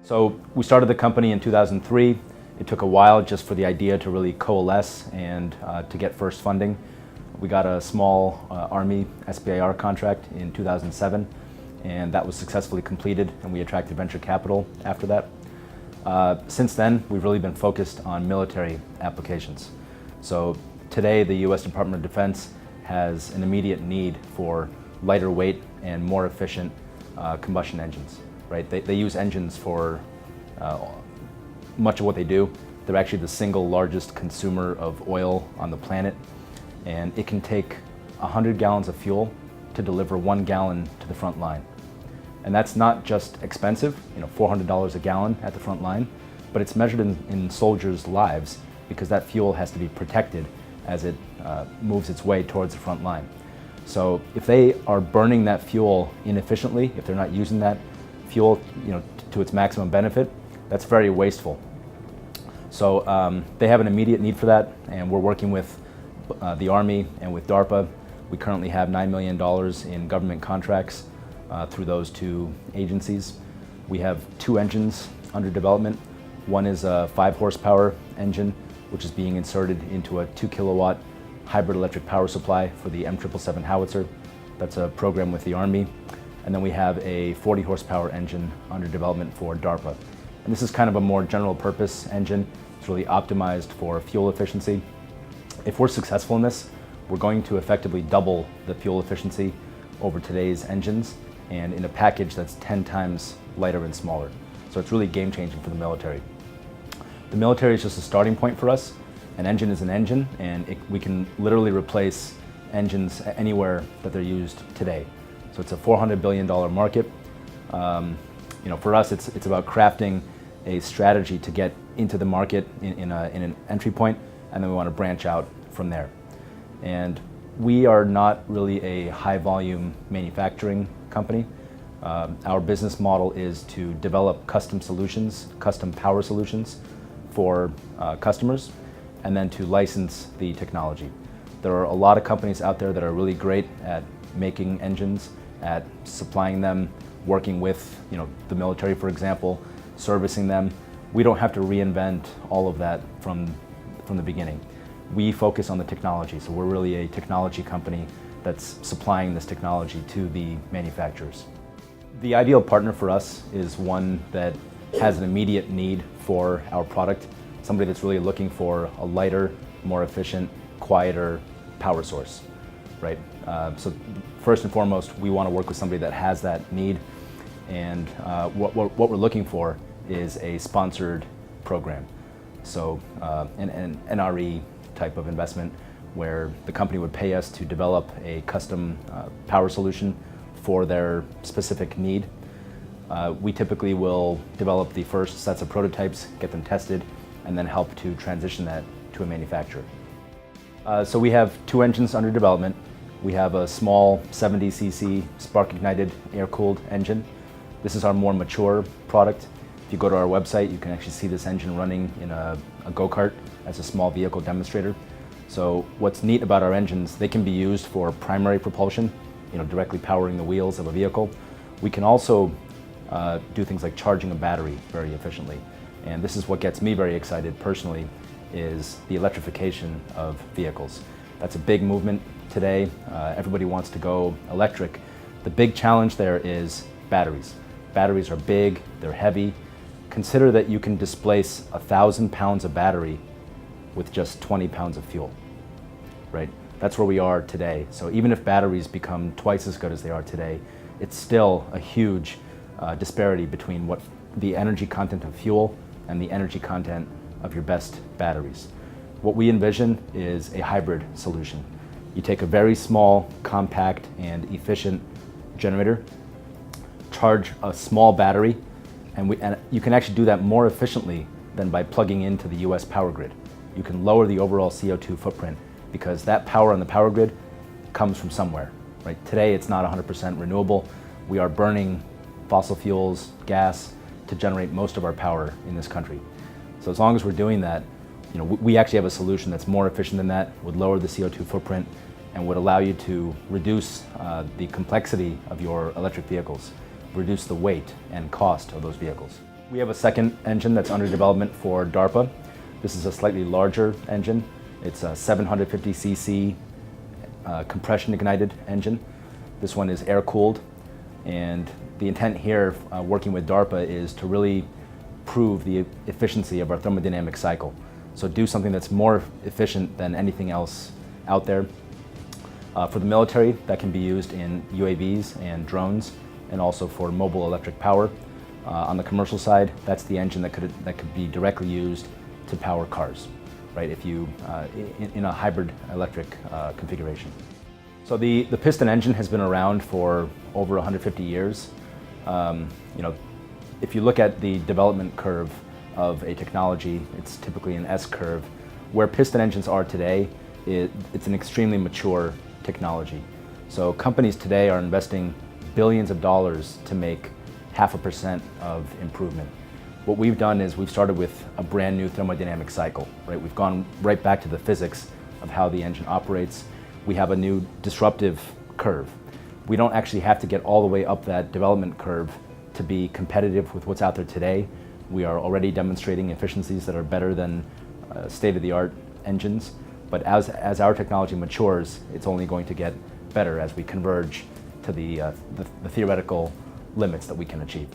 So we started the company in 2003. It took a while just for the idea to really coalesce and to get first funding. We got a small Army SBIR contract in 2007, and that was successfully completed, and we attracted venture capital after that. Since then, we've really been focused on military applications. So today, the U.S. Department of Defense has an immediate need for lighter weight and more efficient combustion engines. Right? They use engines for much of what they do. They're actually the single largest consumer of oil on the planet, and it can take 100 gallons of fuel to deliver 1 gallon to the front line. And that's not just expensive, $400 a gallon at the front line, but it's measured in soldiers' lives because that fuel has to be protected as it moves its way towards the front line. So if they are burning that fuel inefficiently, if they're not using that fuel to its maximum benefit, that's very wasteful. So they have an immediate need for that, and we're working with the Army and with DARPA. We currently have $9 million in government contracts through those two agencies. We have 2 engines under development. One is a 5 horsepower engine, which is being inserted into a 2 kilowatt hybrid electric power supply for the M777 howitzer. That's a program with the Army. And then we have a 40 horsepower engine under development for DARPA. And this is kind of a more general purpose engine. It's really optimized for fuel efficiency. If we're successful in this, we're going to effectively double the fuel efficiency over today's engines, and in a package that's 10 times lighter and smaller. So it's really game changing for the military. The military is just a starting point for us. An engine is an engine, and we can literally replace engines anywhere that they're used today. So it's a $400 billion market. For us, it's about crafting a strategy to get into the market in an entry point, and then we want to branch out from there. And we are not really a high volume manufacturing company. Our business model is to develop custom solutions, custom power solutions for customers, and then to license the technology. There are a lot of companies out there that are really great at making engines, at supplying them, working with the military, for example, servicing them. We don't have to reinvent all of that from the beginning. We focus on the technology, so we're really a technology company that's supplying this technology to the manufacturers. The ideal partner for us is one that has an immediate need for our product, somebody that's really looking for a lighter, more efficient, quieter power source, right? So first and foremost, we want to work with somebody that has that need, and what we're looking for is a sponsored program. So an NRE type of investment where the company would pay us to develop a custom power solution for their specific need. We typically will develop the first sets of prototypes, get them tested, and then help to transition that to a manufacturer. So we have 2 engines under development. We have a small 70cc spark-ignited air-cooled engine. This is our more mature product. If you go to our website, you can actually see this engine running in a go-kart as a small vehicle demonstrator. So what's neat about our engines, they can be used for primary propulsion, directly powering the wheels of a vehicle. We can also do things like charging a battery very efficiently. And this is what gets me very excited personally, is the electrification of vehicles. That's a big movement today. Everybody wants to go electric. The big challenge there is batteries. Batteries are big, they're heavy. Consider that you can displace 1,000 pounds of battery with just 20 pounds of fuel, right? That's where we are today. So even if batteries become twice as good as they are today, it's still a huge disparity between what the energy content of fuel and the energy content of your best batteries. What we envision is a hybrid solution. You take a very small, compact, and efficient generator, charge a small battery, and you can actually do that more efficiently than by plugging into the US power grid. You can lower the overall CO2 footprint because that power on the power grid comes from somewhere, right? Today it's not 100% renewable. We are burning fossil fuels, gas, to generate most of our power in this country. So as long as we're doing that, we actually have a solution that's more efficient than that, would lower the CO2 footprint, and would allow you to reduce the complexity of your electric vehicles, reduce the weight and cost of those vehicles. We have a second engine that's under development for DARPA. This is a slightly larger engine. It's a 750cc compression ignited engine. This one is air-cooled, and the intent here, working with DARPA, is to really prove the efficiency of our thermodynamic cycle. So do something that's more efficient than anything else out there. For the military, that can be used in UAVs and drones, and also for mobile electric power. On the commercial side, that's the engine that could be directly used to power cars, right? If you in a hybrid electric configuration. So the piston engine has been around for over 150 years. If you look at the development curve of a technology, it's typically an S curve. Where piston engines are today, it's an extremely mature technology. So companies today are investing billions of dollars to make 0.5% of improvement. What we've done is we've started with a brand new thermodynamic cycle, right? We've gone right back to the physics of how the engine operates. We have a new disruptive curve. We don't actually have to get all the way up that development curve to be competitive with what's out there today. We are already demonstrating efficiencies that are better than state-of-the-art engines. But as our technology matures, it's only going to get better as we converge to the theoretical limits that we can achieve.